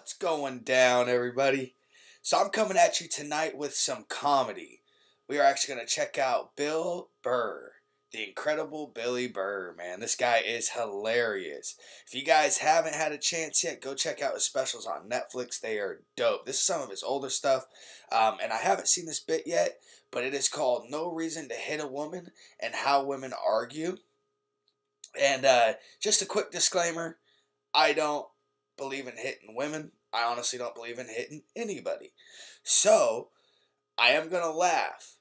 What's going down, everybody? So I'm coming at you tonight with some comedy. We are actually going to check out Bill Burr, the incredible Billy Burr, man. This guy is hilarious. If you guys haven't had a chance yet, go check out his specials on Netflix. They are dope. This is some of his older stuff, and I haven't seen this bit yet, but it is called No Reason to Hit a Woman and How Women Argue. And just a quick disclaimer, I don't believe in hitting women. I honestly don't believe in hitting anybody. So, I am going to laugh,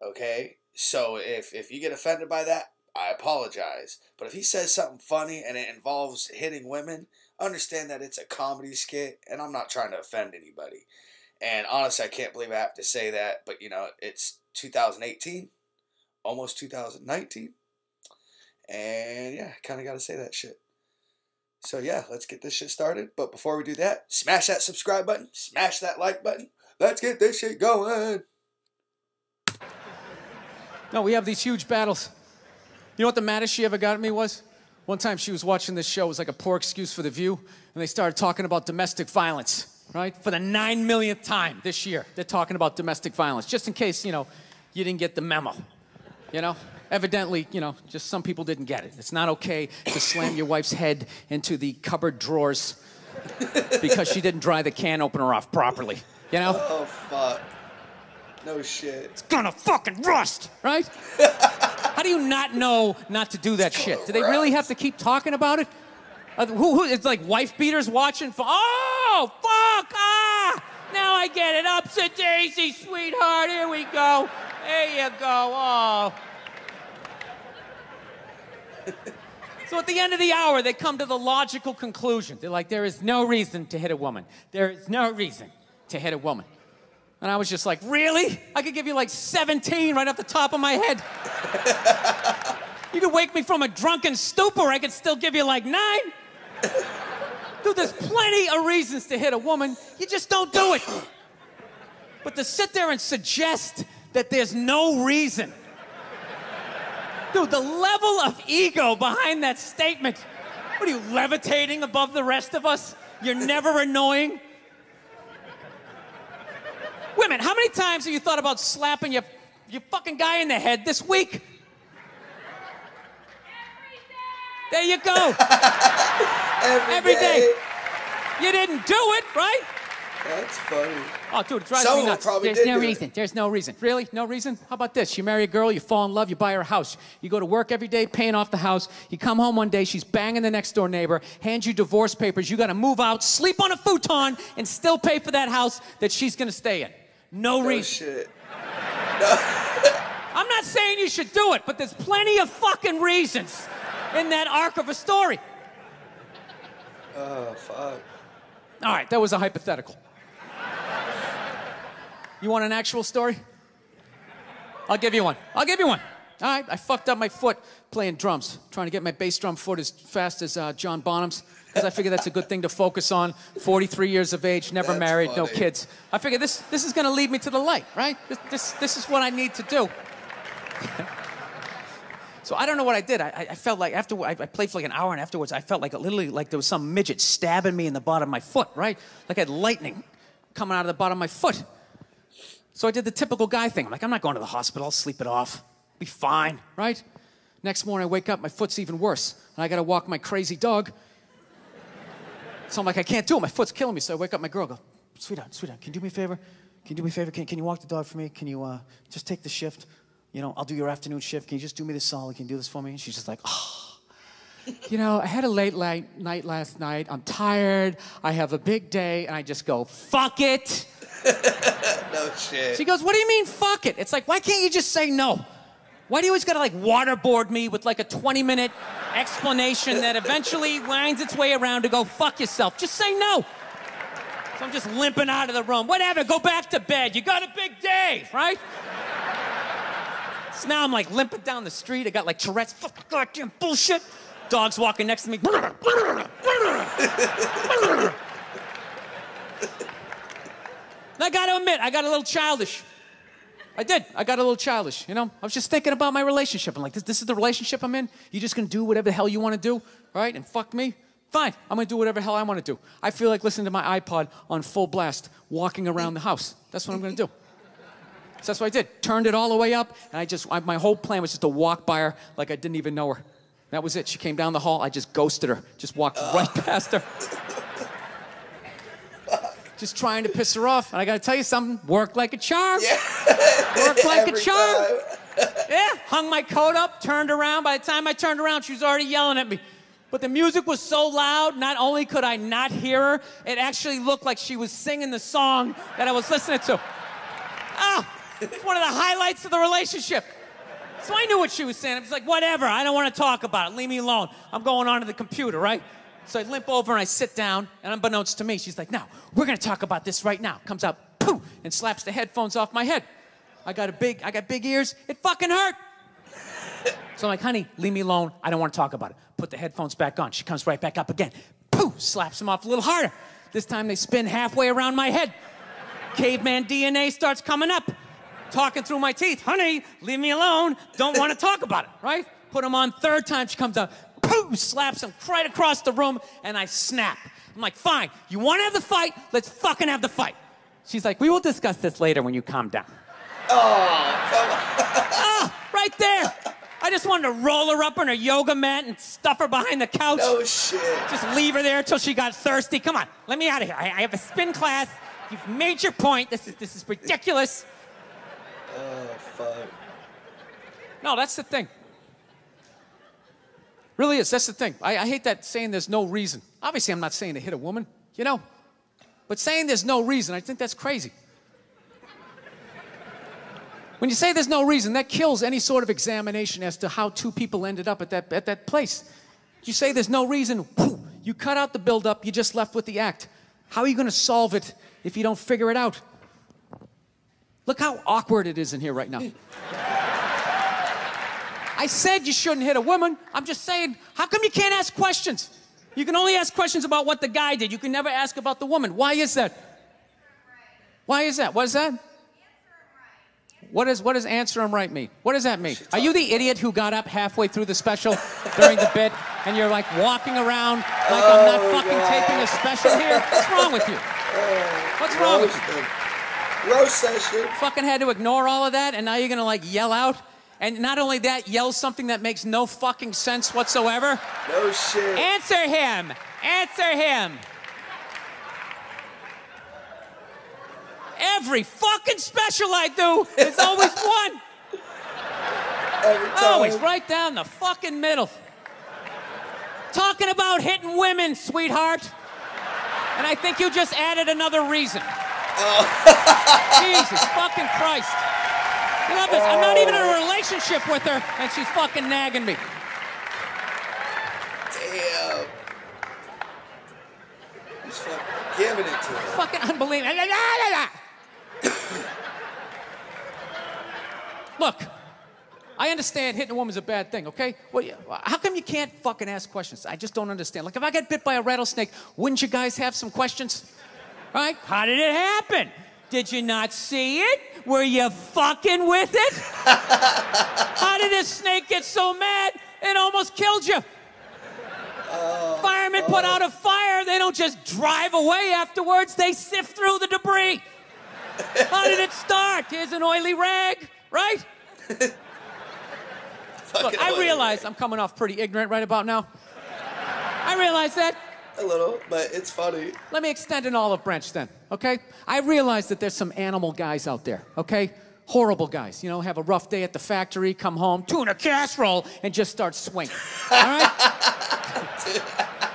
okay? So, if you get offended by that, I apologize. But if he says something funny and it involves hitting women, understand that it's a comedy skit, and I'm not trying to offend anybody. And honestly, I can't believe I have to say that, but, you know, it's 2018, almost 2019, and yeah, kind of got to say that shit. So yeah, let's get this shit started. But before we do that, smash that subscribe button, smash that like button. Let's get this shit going. No, we have these huge battles. You know what the maddest she ever got at me was? One time she was watching this show. It was like a poor excuse for The View. And they started talking about domestic violence, right? For the 9 millionth time this year, they're talking about domestic violence. Just in case, you know, you didn't get the memo, you know? Evidently, you know, just some people didn't get it. It's not okay to slam your wife's head into the cupboard drawers because she didn't dry the can opener off properly, you know? Oh, fuck. No shit. It's gonna fucking rust, right? How do you not know not to do that shit? Do they really have to keep talking about it? It's like wife beaters watching? Oh, fuck, ah! Now I get it. Upset daisy, sweetheart, here we go. There you go, oh. So at the end of the hour, they come to the logical conclusion. They're like, there is no reason to hit a woman. There is no reason to hit a woman. And I was just like, really? I could give you like 17 right off the top of my head. You could wake me from a drunken stupor, I could still give you like 9. Dude, there's plenty of reasons to hit a woman. You just don't do it. But to sit there and suggest that there's no reason. Dude, the level of ego behind that statement. What are you, levitating above the rest of us? You're never annoying? Women, how many times have you thought about slapping your fucking guy in the head this week? There you go. Every day. You didn't do it, right? That's funny. Oh, dude, it drives me nuts. There's no reason. There's no reason. Really? No reason? How about this? You marry a girl, you fall in love, you buy her a house. You go to work every day, paying off the house. You come home one day, she's banging the next door neighbor, hands you divorce papers. You got to move out, sleep on a futon, and still pay for that house that she's going to stay in. No reason. Shit. No. I'm not saying you should do it, but there's plenty of fucking reasons in that arc of a story. Oh, fuck. All right, that was a hypothetical. You want an actual story? I'll give you one. All right, I fucked up my foot playing drums, trying to get my bass drum foot as fast as John Bonham's, because I figure that's a good thing to focus on. 43 years of age, never married, no kids. I figure this is going to lead me to the light, right? This is what I need to do. So I don't know what I did. I felt like after I played for like an hour, and afterwards I felt like literally like there was some midget stabbing me in the bottom of my foot, right? Like I had lightning coming out of the bottom of my foot. So I did the typical guy thing. I'm like, I'm not going to the hospital. I'll sleep it off. Be fine, right? Next morning I wake up, my foot's even worse, and I got to walk my crazy dog. So I'm like, I can't do it. My foot's killing me. So I wake up my girl, go, sweetheart, can you do me a favor? Can you do me a favor? Can you walk the dog for me? Can you just take the shift? You know, I'll do your afternoon shift. Can you just do me this solid? Can you do this for me? And she's just like, oh. You know, I had a late night last night. I'm tired. I have a big day. And I just go, fuck it. No shit. She goes, what do you mean, fuck it? It's like, why can't you just say no? Why do you always gotta like waterboard me with like a 20-minute explanation that eventually winds its way around to go, fuck yourself? Just say no. So I'm just limping out of the room. Whatever, go back to bed. You got a big day, right? So now I'm like limping down the street. I got like Tourette's, fucking goddamn bullshit. Dog's walking next to me. And I gotta admit, I got a little childish. I did. I got a little childish, you know? I was just thinking about my relationship. I'm like, this is the relationship I'm in? You just gonna do whatever the hell you wanna do, right? And fuck me? Fine, I'm gonna do whatever the hell I want to do. I feel like listening to my iPod on full blast, walking around the house. That's what I'm gonna do. So that's what I did. Turned it all the way up, and my whole plan was just to walk by her like I didn't even know her. That was it. She came down the hall, I just ghosted her. Just walked right past her. Just trying to piss her off. And I gotta tell you something, worked like a charm. Yeah. Worked like a charm. Time. Yeah, hung my coat up, turned around. By the time I turned around, she was already yelling at me. But the music was so loud, not only could I not hear her, it actually looked like she was singing the song that I was listening to. It's one of the highlights of the relationship. So I knew what she was saying. I was like, whatever, I don't want to talk about it. Leave me alone. I'm going on to the computer, right? So I limp over and I sit down, and unbeknownst to me, she's like, no, we're going to talk about this right now. Comes out, poof, and slaps the headphones off my head. I got big ears. It fucking hurt. So I'm like, honey, leave me alone. I don't want to talk about it. Put the headphones back on. She comes right back up again. Poof, slaps them off a little harder. This time they spin halfway around my head. Caveman DNA starts coming up. Talking through my teeth. Honey, leave me alone. Don't want to talk about it, right? Put them on third time. She comes out. Poof, slaps him right across the room, and I snap. I'm like, fine. You want to have the fight? Let's fucking have the fight. She's like, we will discuss this later when you calm down. Oh, come on. Right there. I just wanted to roll her up on her yoga mat and stuff her behind the couch. No shit. Just leave her there until she got thirsty. Come on, let me out of here. I have a spin class. You've made your point. This is ridiculous. Oh, fuck. No, that's the thing. Really is. That's the thing. I hate that saying there's no reason. Obviously, I'm not saying to hit a woman, you know. But saying there's no reason, I think that's crazy. When you say there's no reason, that kills any sort of examination as to how two people ended up at that place. You say there's no reason, you cut out the build-up, you're just left with the act. How are you going to solve it if you don't figure it out? Look how awkward it is in here right now. I said you shouldn't hit a woman. I'm just saying, how come you can't ask questions? You can only ask questions about what the guy did. You can never ask about the woman. Why is that? Why is that? What is that? What does answer him right mean? What does that mean? Are you the idiot who got up halfway through the special during the bit and you're like walking around like I'm not fucking taping a special here? What's wrong with you? What's wrong with you? Roast session. Fucking had to ignore all of that and now you're gonna like yell out? And not only that, yell something that makes no fucking sense whatsoever? No shit. Answer him! Answer him! Every fucking special I do, there's always one. Every time. Always right down the fucking middle. Talking about hitting women, sweetheart. And I think you just added another reason. Jesus fucking Christ. You know this, I'm not even in a relationship with her, and she's fucking nagging me. Damn. He's fucking giving it to her. Fucking unbelievable. Look, I understand hitting a woman's a bad thing, okay? Well, how come you can't fucking ask questions? I just don't understand. Like, if I get bit by a rattlesnake, wouldn't you guys have some questions? Right? How did it happen? Did you not see it? Were you fucking with it? How did this snake get so mad it almost killed you? Firemen put out a fire. They don't just drive away afterwards. They sift through the debris. How did it start? Here's an oily rag, right? Look, I realize I'm coming off pretty ignorant right about now. I realize that. A little, but it's funny. Let me extend an olive branch then, okay? I realize that there's some animal guys out there, okay? Horrible guys, you know, have a rough day at the factory, come home, tuna casserole, and just start swinging, all right?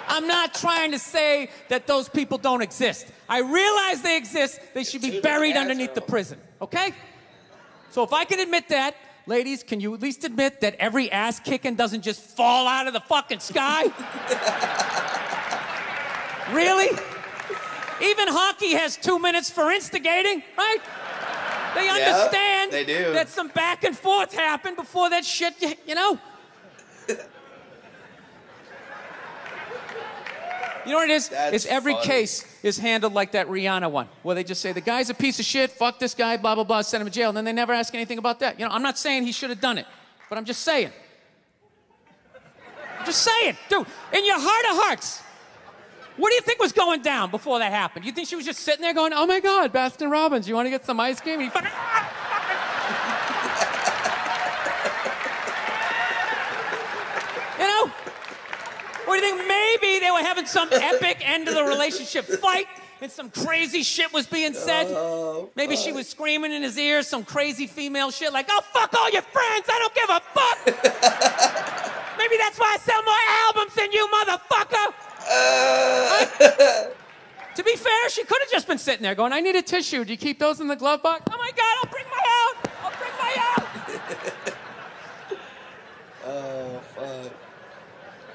I'm not trying to say that those people don't exist. I realize they exist. They should be buried underneath the prison, okay? So if I can admit that, ladies, can you at least admit that every ass kicking doesn't just fall out of the fucking sky? Really? Even hockey has 2 minutes for instigating, right? They understand they do. that some back and forth happened before that shit, you know? You know what it is? It's every case is handled like that Rihanna one, where they just say, the guy's a piece of shit, fuck this guy, blah, blah, blah, send him to jail, and then they never ask anything about that. You know, I'm not saying he should have done it, but I'm just saying. I'm just saying, dude, in your heart of hearts, What do you think was going down before that happened? You think she was just sitting there going, oh my God, Baskin Robbins, you want to get some ice cream? And he fucking, you know? Or do you think maybe they were having some epic end of the relationship fight and some crazy shit was being said? Maybe she was screaming in his ear some crazy female shit like, oh, fuck all your friends, I don't give a fuck. Maybe that's why I sell more albums than you, motherfucker. To be fair, she could have just been sitting there going, I need a tissue. Do you keep those in the glove box? Oh my God, I'll bring my out. I'll bring my out. Oh, fuck.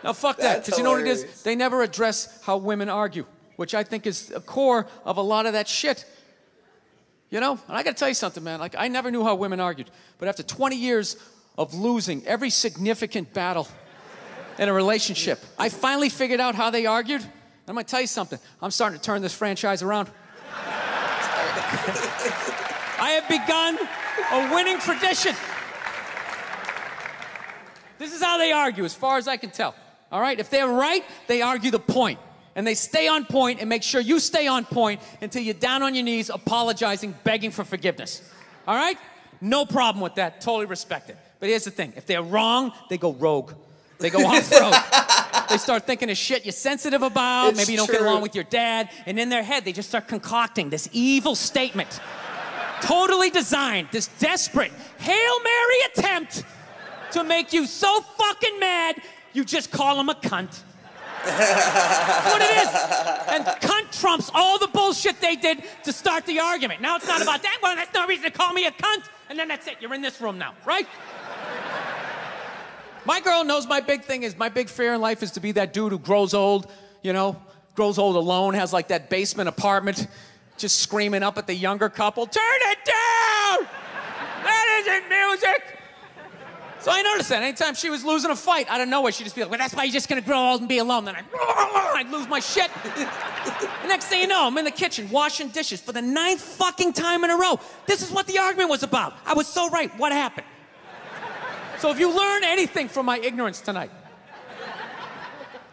No, fuck that. Because you know what it is? They never address how women argue, which I think is a core of a lot of that shit. You know? And I got to tell you something, man. Like, I never knew how women argued. But after 20 years of losing every significant battle in a relationship, I finally figured out how they argued. I'm going to tell you something. I'm starting to turn this franchise around. I have begun a winning tradition. This is how they argue, as far as I can tell. All right? If they're right, they argue the point. And they stay on point and make sure you stay on point until you're down on your knees, apologizing, begging for forgiveness. All right? No problem with that. Totally respect it. But here's the thing. If they're wrong, they go rogue. They go off-road. They start thinking of shit you're sensitive about. It's maybe you don't true. get along with your dad. And in their head, they just start concocting this evil statement. Totally designed, this desperate Hail Mary attempt to make you so fucking mad, you just call them a cunt. That's what it is. And cunt trumps all the bullshit they did to start the argument. Now it's not about that. Well, that's no reason to call me a cunt. And then that's it. You're in this room now, right? My girl knows my big thing is, my big fear in life is to be that dude who grows old, you know, grows old alone, has like that basement apartment, just screaming up at the younger couple, turn it down! That isn't music! So I noticed that anytime she was losing a fight, out of nowhere, she'd just be like, well, that's why you're just gonna grow old and be alone. Then I'd lose my shit. The next thing you know, I'm in the kitchen washing dishes for the 9th fucking time in a row. This is what the argument was about. I was so right. What happened? So if you learn anything from my ignorance tonight,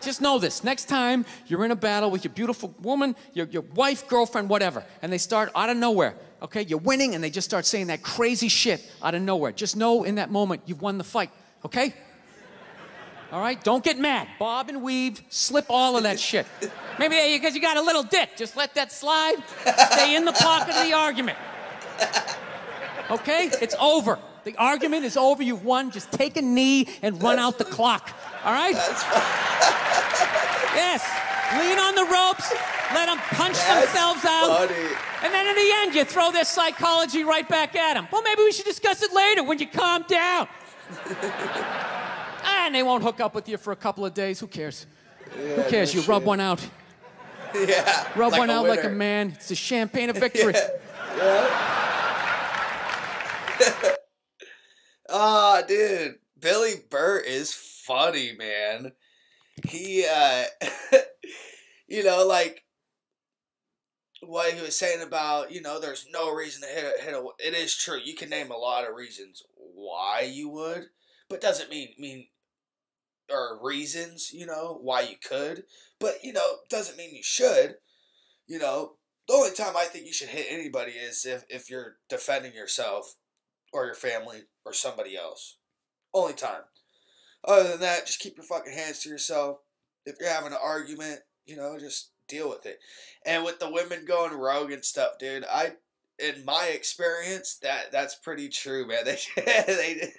just know this. Next time you're in a battle with your beautiful woman, your wife, girlfriend, whatever, and they start out of nowhere, okay? You're winning, and they just start saying that crazy shit out of nowhere. Just know in that moment you've won the fight, okay? All right? Don't get mad. Bob and weave, slip all of that shit. Maybe because you got a little dick. Just let that slide. Stay in the pocket of the argument. Okay? It's over. The argument is over. You've won. Just take a knee and run out the clock. All right? Yes. Lean on the ropes. Let them punch themselves out. Funny. And then in the end, you throw their psychology right back at them. Well, maybe we should discuss it later when you calm down. And they won't hook up with you for a couple of days. Who cares? Yeah, Who cares? no You rub shit. one out. Yeah. Rub like one a out like a winner. man. It's the champagne of victory. Yeah. Oh, dude. Billy Burr is funny, man. He, you know, like, what he was saying about, you know, there's no reason to hit a, it is true. You can name a lot of reasons why you would, but doesn't mean, or reasons, you know, why you could, but, you know, doesn't mean you should, you know. The only time I think you should hit anybody is if you're defending yourself or your family or somebody else. Only time. Other than that, just keep your fucking hands to yourself. If you're having an argument, you know, just deal with it. And with the women going rogue and stuff, dude, in my experience, that's pretty true, man. They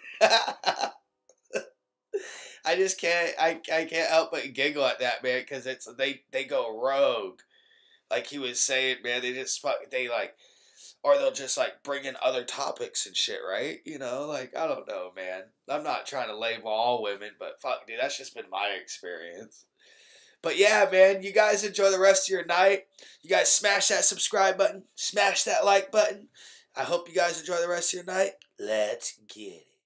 I just can't help but giggle at that, man, because they go rogue. Like he was saying, man, or they'll just like bring in other topics and shit, right? You know, like, I don't know, man. I'm not trying to label all women, but fuck, dude, that's just been my experience. But yeah, man, you guys enjoy the rest of your night. You guys smash that subscribe button, smash that like button. I hope you guys enjoy the rest of your night. Let's get it.